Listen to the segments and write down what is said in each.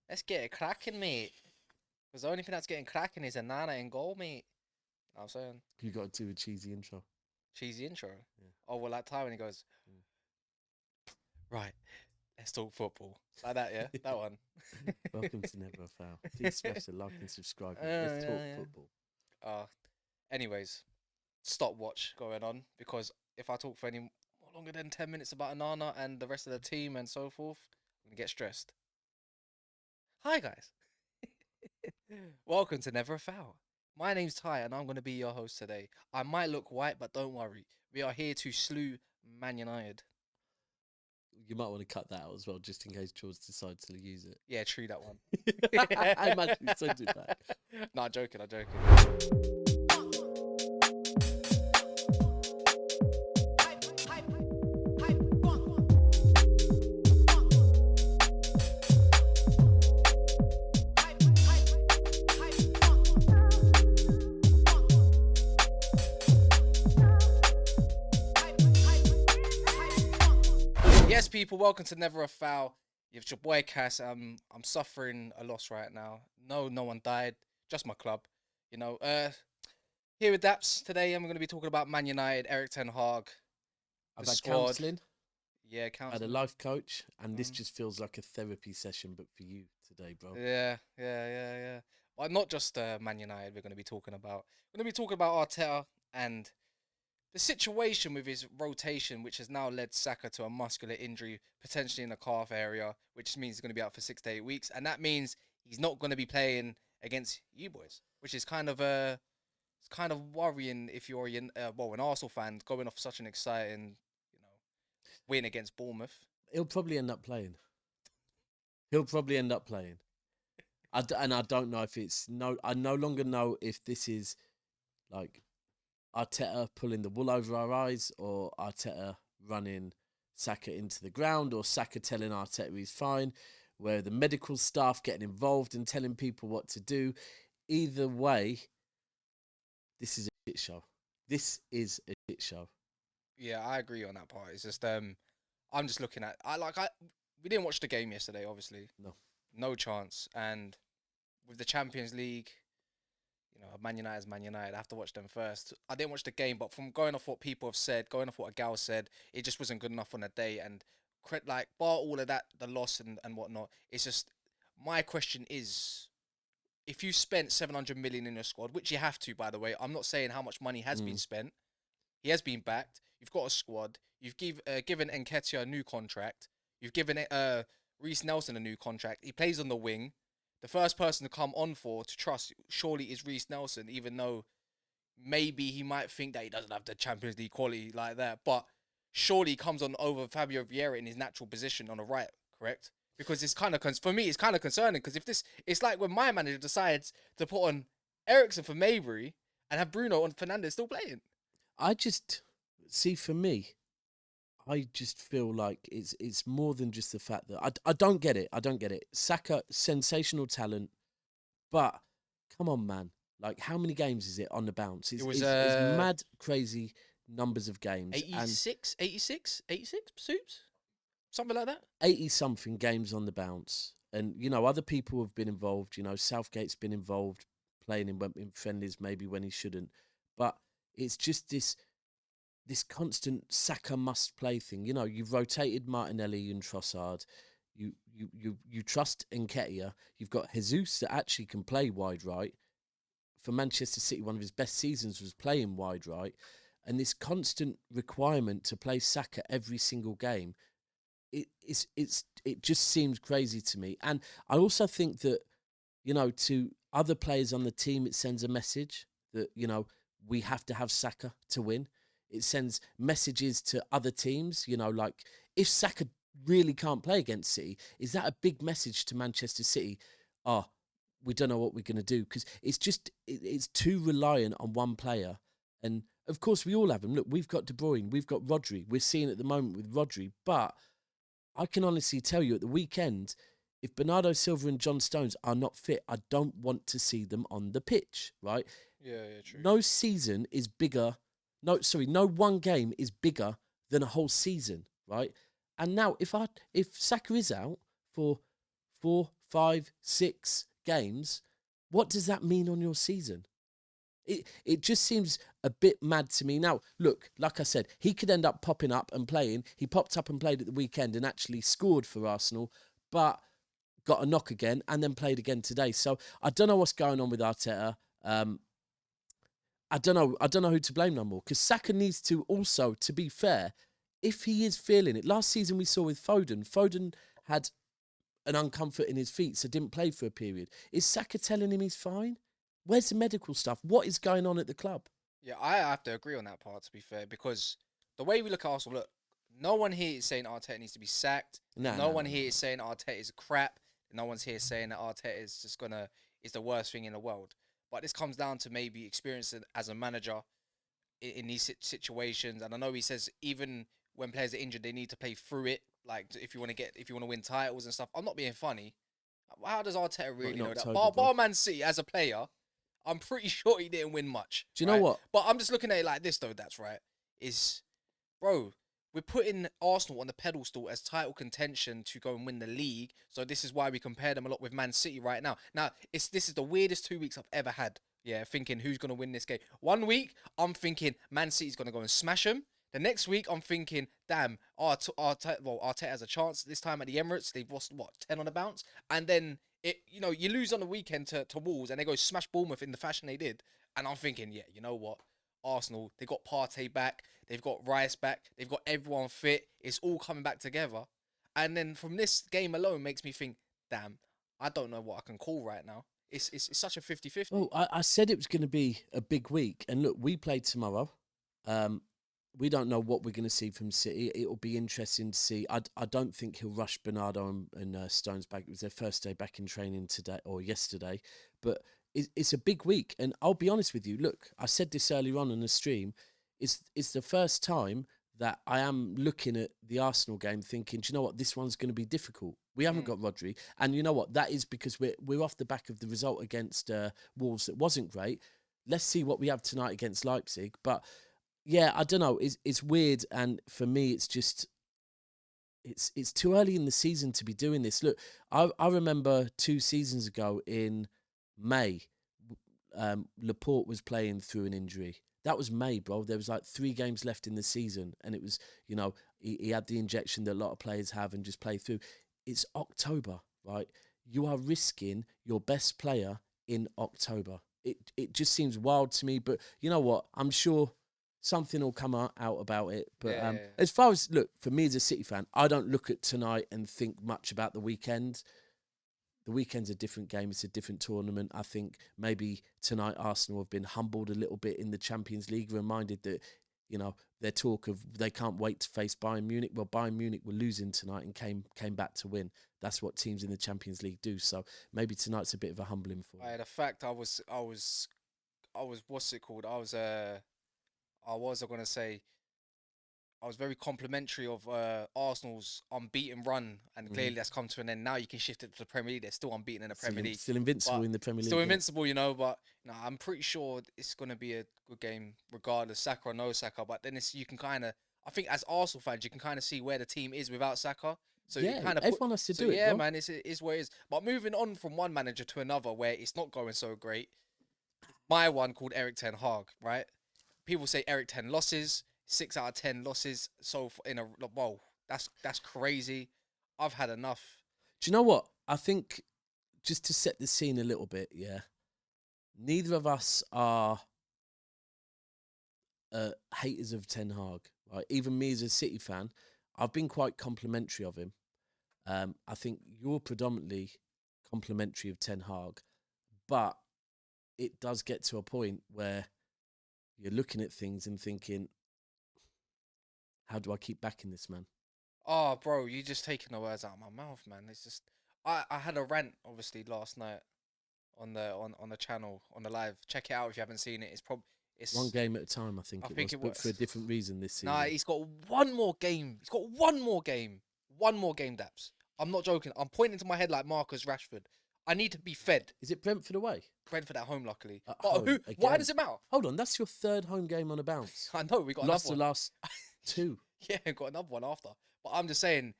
Let's get it cracking, mate. Because the only thing that's getting cracking is Onana in goal, mate. You know what I'm saying? You got to do a cheesy intro. Cheesy intro. Yeah. Oh, well, that time when he goes, Mm. right, let's talk football. Like that, yeah? That one. Welcome to Never a Foul. Please smash the like and subscribe. Let's talk Yeah. football. Anyways, stopwatch going on because if I talk for any more longer than 10 minutes about Onana and the rest of the team and so forth, I'm going to get stressed. Hi, guys. Welcome to Never a Foul. My name's Ty and I'm going to be your host today. I might look white, but don't worry. We are here to slew Man United. You might want to cut that out as well, just in case George decides to use it. Yeah, true that one. I imagine send it back. No, I'm joking. Yes, people, welcome to Never a Foul. It's your boy Kas. I'm suffering a loss right now. No one died. Just my club. You know. Here with Daps today, I'm going to be talking about Man United, Eric Ten Hag, I've the had squad. counselling. Yeah, I had a counselling. life coach, and this just feels like a therapy session, but for you today, bro. Yeah. Well, not just Man United. We're going to be talking about. We're going to be talking about Arteta and the situation with his rotation, which has now led Saka to a muscular injury, potentially in the calf area, which means he's going to be out for 6 to 8 weeks, and that means he's not going to be playing against you boys, which is kind of it's kind of worrying if you're an Arsenal fan going off such an exciting, win against Bournemouth. He'll probably end up playing. And I don't know if it's I no longer know if this is like Arteta pulling the wool over our eyes, or Arteta running Saka into the ground, or Saka telling Arteta he's fine, where the medical staff getting involved and telling people what to do. Either way, this is a shit show. This is a shit show. Yeah, I agree on that part. It's just I'm just looking at we didn't watch the game yesterday, obviously. No chance. And with the Champions League, Man United is Man United. I have to watch them first. I didn't watch the game, but from going off what people have said, going off what a gal said, it just wasn't good enough on the day. And bar all of that, the loss and whatnot, it's just my question is, if you spent 700 million in your squad, which you have to, by the way, I'm not saying how much money has been spent. He has been backed. You've got a squad. You've given Nketiah a new contract. You've given Reece Nelson a new contract. He plays on the wing. The first person to come on to trust surely is Reece Nelson, even though maybe he might think that he doesn't have the Champions League quality like that. But surely he comes on over Fabio Vieira in his natural position on the right, correct? Because it's kind of, for me, it's kind of concerning because it's like when my manager decides to put on Eriksen for Maybury and have Bruno and Fernandes still playing. I just see, for me, I just feel like it's more than just the fact that I don't get it. Saka, sensational talent, but come on, man. Like, how many games is it on the bounce? It's mad, crazy numbers of games. 86 suits? Something like that? 80-something games on the bounce. And, other people have been involved. Southgate's been involved playing in friendlies maybe when he shouldn't. But it's just this constant Saka must play thing. You've rotated Martinelli and Trossard. You trust Nketiah. You've got Jesus that actually can play wide right. For Manchester City, one of his best seasons was playing wide right. And this constant requirement to play Saka every single game, it just seems crazy to me. And I also think that, to other players on the team, it sends a message that, we have to have Saka to win. It sends messages to other teams, like, if Saka really can't play against City, is that a big message to Manchester City? We don't know what we're going to do, because it's too reliant on one player. And of course, we all have them. Look, we've got De Bruyne, we've got Rodri. We're seeing at the moment with Rodri, but I can honestly tell you at the weekend, if Bernardo Silva and John Stones are not fit, I don't want to see them on the pitch, right? Yeah, true. No season is bigger. No one game is bigger than a whole season, right? And now, if Saka is out for 4, 5, 6 games, what does that mean on your season? It just seems a bit mad to me. Now, look, like I said, he could end up popping up and playing. He popped up and played at the weekend and actually scored for Arsenal, but got a knock again and then played again today. So I don't know what's going on with Arteta. I don't know who to blame no more, because Saka needs to also, to be fair, if he is feeling it. Last season we saw with Foden had an uncomfort in his feet, so didn't play for a period. Is Saka telling him he's fine? Where's the medical stuff? What is going on at the club? Yeah, I have to agree on that part, to be fair, because the way we look at Arsenal, look, no one here is saying Arteta needs to be sacked. No one here is saying Arteta is crap. No one's here saying that Arteta is just is the worst thing in the world. But this comes down to maybe experience as a manager in these situations. And I know he says even when players are injured, they need to play through it. Like if you want to win titles and stuff. I'm not being funny. How does Arteta really know that? Bar Man City as a player, I'm pretty sure he didn't win much. Do you know what? But I'm just looking at it like this, though. That's right. Bro, we're putting Arsenal on the pedestal as title contention to go and win the league. So this is why we compare them a lot with Man City right now. Now, this is the weirdest 2 weeks I've ever had. Yeah, thinking who's going to win this game. 1 week, I'm thinking Man City's going to go and smash them. The next week, I'm thinking, damn, Arteta has a chance this time at the Emirates. They've lost, 10 on the bounce? And then, you lose on the weekend to Wolves and they go smash Bournemouth in the fashion they did. And I'm thinking, yeah, you know what? Arsenal, they got Partey back. They've got Rice back. They've got everyone fit. It's all coming back together. And then from this game alone makes me think, damn, I don't know what I can call right now. It's such a 50-50. Well, I said it was going to be a big week. And look, we play tomorrow. We don't know what we're going to see from City. It'll be interesting to see. I don't think he'll rush Bernardo and Stones back. It was their first day back in training today or yesterday. But it's a big week. And I'll be honest with you. Look, I said this earlier on in the stream. It's the first time that I am looking at the Arsenal game thinking, do you know what, this one's going to be difficult. We haven't got Rodri. And you know what, that is because we're off the back of the result against Wolves that wasn't great. Let's see what we have tonight against Leipzig. But yeah, I don't know. It's weird. And for me, it's just, it's too early in the season to be doing this. Look, I remember 2 seasons ago in May, Laporte was playing through an injury. That was May, bro. There was like 3 games left in the season. And it was, he had the injection that a lot of players have and just play through. It's October, right? You are risking your best player in October. It just seems wild to me. But you know what? I'm sure something will come out about it. But as far as, look, for me as a City fan, I don't look at tonight and think much about the weekend. The weekend's a different game. It's a different tournament. I think maybe tonight Arsenal have been humbled a little bit in the Champions League, reminded that, their talk of they can't wait to face Bayern Munich. Well, Bayern Munich were losing tonight and came back to win. That's what teams in the Champions League do. So maybe tonight's a bit of a humbling for them. The fact I was what's it called? I was going to say, I was very complimentary of Arsenal's unbeaten run, and clearly that's come to an end. Now you can shift it to the Premier League. They're still unbeaten in the Premier League. Still invincible in the Premier League. Still invincible, but I'm pretty sure it's going to be a good game, regardless, Saka or no Saka. But then you can kind of, I think as Arsenal fans, you can kind of see where the team is without Saka. So yeah, you kind of everyone has to do it. Yeah, bro. man, it is where it is. But moving on from one manager to another where it's not going so great, my one called Eric Ten Hag, right? People say Eric 10 losses. 6 out of 10 losses. So that's crazy. I've had enough. Do you know what? I think just to set the scene a little bit, yeah. Neither of us are haters of Ten Hag, right? Even me as a City fan, I've been quite complimentary of him. I think you're predominantly complimentary of Ten Hag, but it does get to a point where you're looking at things and thinking, how do I keep backing this man? Oh, bro, you just taking the words out of my mouth, man. It's just, I had a rant obviously last night on the channel on the live. Check it out if you haven't seen it. It's one game at a time. I think it was, but for a different reason this season. Nah, he's got one more game. He's got one more game. One more game, Daps. I'm not joking. I'm pointing to my head like Marcus Rashford. I need to be fed. Is it Brentford away? Brentford at home, luckily. Home, why does it matter? Hold on, that's your 3rd home game on a bounce. I know, we got lost another the one. last 2. Yeah, got another one after. But I'm just saying,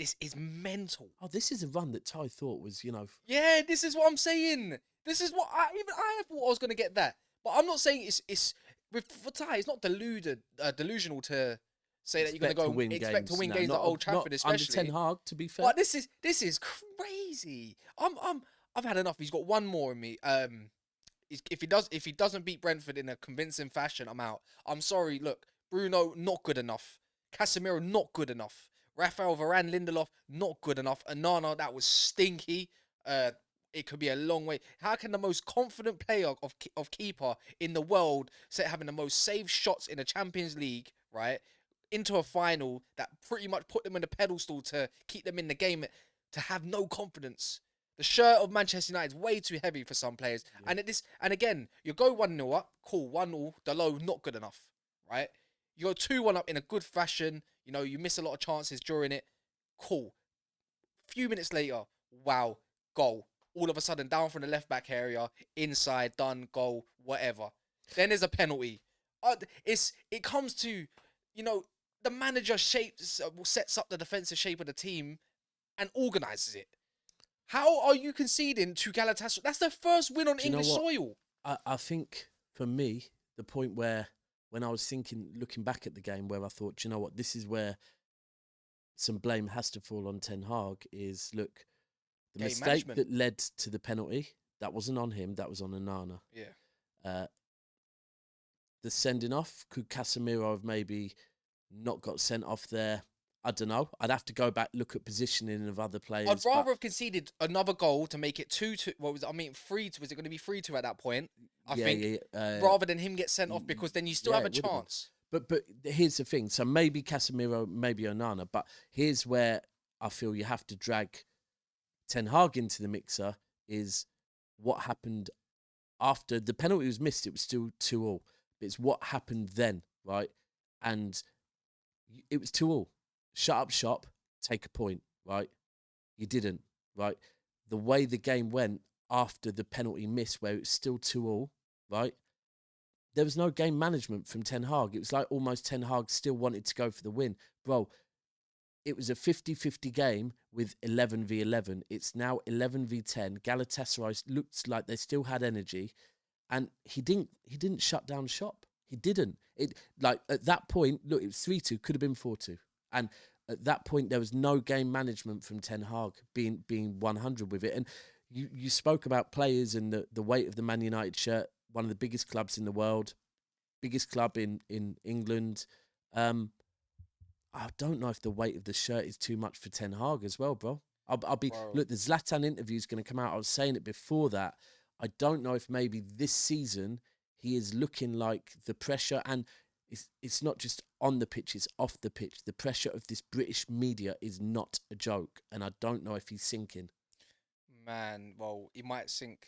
This is mental. Oh, this is a run that Ty thought was, Yeah, this is what I'm saying. This is what I thought I was gonna get that, but I'm not saying it's for Ty. It's not delusional to say that you're gonna go expect to win games like Old Trafford, especially under Ten Hag. To be fair, but this is crazy. I've had enough. He's got one more in me. If he doesn't beat Brentford in a convincing fashion, I'm out. I'm sorry. Look, Bruno not good enough. Casemiro not good enough. Rafael Varane, Lindelof not good enough. Onana, that was stinky. It could be a long way. How can the most confident player of keeper in the world, having the most saved shots in the Champions League, right, into a final that pretty much put them in the pedestal to keep them in the game, to have no confidence? The shirt of Manchester United is way too heavy for some players. Yeah. And again, you go 1-0 up, cool, 1-0, the low, not good enough, right? You go 2-1 up in a good fashion. You miss a lot of chances during it. Cool. Few minutes later, wow, goal. All of a sudden, down from the left-back area, inside, done, goal, whatever. Then there's a penalty. It comes to, the manager sets up the defensive shape of the team and organises it. How are you conceding to Galatasaray? That's their first win on English soil. I think, for me, the point where, when I was looking back at the game, where I thought, this is where some blame has to fall on Ten Hag, is, look, the mistake that led to the penalty, that wasn't on him, that was on Onana. Yeah. The sending off, could Casemiro have maybe not got sent off there? I don't know. I'd have to go back, look at positioning of other players. I'd rather have conceded another goal to make it 2-2. What was it? 3-2. Was it going to be 3-2 at that point? I think. Rather than him get sent off, because then you still have a chance. But here's the thing. So maybe Casemiro, maybe Onana. But here's where I feel you have to drag Ten Hag into the mixer, is what happened after the penalty was missed. It was still 2-2. But it's what happened then, right? And it was 2-2. Shut up shop, take a point, right? You didn't, right? The way the game went after the penalty miss, where it was still 2-2, right? There was no game management from Ten Hag. It was like almost Ten Hag still wanted to go for the win. Bro, it was a 50-50 game with 11v11. It's now 11v10. Galatasaray looks like they still had energy, and he didn't shut down shop. He didn't. At that point, look, it was 3-2, could have been 4-2. And at that point, there was no game management from Ten Hag being 100 with it. And you spoke about players and the weight of the Man United shirt, one of the biggest clubs in the world, biggest club in England. I don't know if the weight of the shirt is too much for Ten Hag as well, bro. Look, the Zlatan interview is going to come out. I was saying it before that. I don't know if maybe this season he is looking like the pressure, and it's not just on the pitch, it's off the pitch. The pressure of this British media is not a joke, and I don't know if he's sinking. Man, well, he might sink.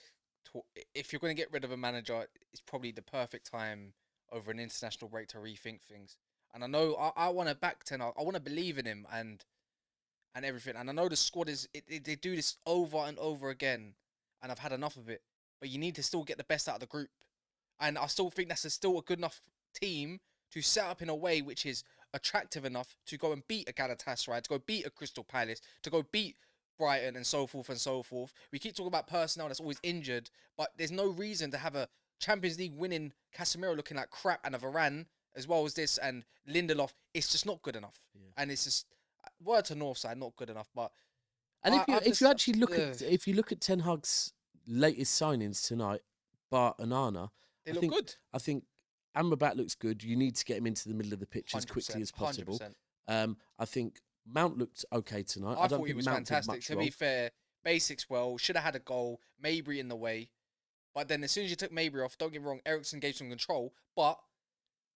If you're going to get rid of a manager, it's probably the perfect time over an international break to rethink things. And I know I want to back Ten Hag. I want to believe in him and everything. And I know the squad they do this over and over again, and I've had enough of it. But you need to still get the best out of the group. And I still think that's still a good enough team to set up in a way which is attractive enough to go and beat a Galatasaray, to go beat a Crystal Palace, to go beat Brighton, and so forth and so forth. We keep talking about personnel that's always injured, but there's no reason to have a Champions League winning Casemiro looking like crap, and a Varane as well as this, and Lindelof. It's just not good enough. Yeah. And it's just, word to Northside, not good enough. But if you actually look at Ten Hag's latest signings tonight, bar Onana, they look good. I think Amrabat looks good. You need to get him into the middle of the pitch as quickly as possible. 100%. I think Mount looked okay tonight. I thought he was fantastic. To be fair, basics well. Should have had a goal. Mabry in the way. But then as soon as you took Mabry off, don't get me wrong, Eriksen gave some control. But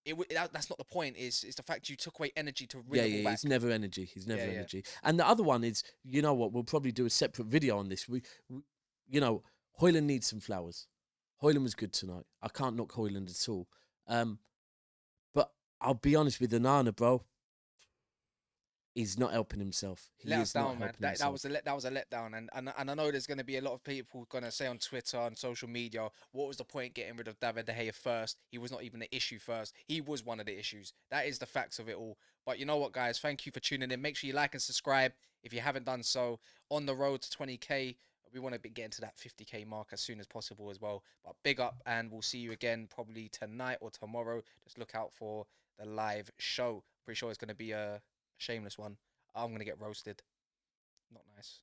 that's not the point. It's the fact you took away energy to win the ball back. He's never energy. He's never energy. And the other one is, you know what, we'll probably do a separate video on this. Højlund needs some flowers. Højlund was good tonight. I can't knock Højlund at all. But I'll be honest with Onana, bro. He's not helping himself. Let us down, man. That was a letdown, and I know there's going to be a lot of people going to say on Twitter and social media, what was the point getting rid of David De Gea first? He was not even the issue first. He was one of the issues. That is the facts of it all. But you know what, guys? Thank you for tuning in. Make sure you like and subscribe. If you haven't done so, on the road to 20k, we want to be getting to that 50k mark as soon as possible as well. But big up, and we'll see you again probably tonight or tomorrow. Just look out for the live show. Pretty sure it's going to be a shameless one. I'm going to get roasted. Not nice.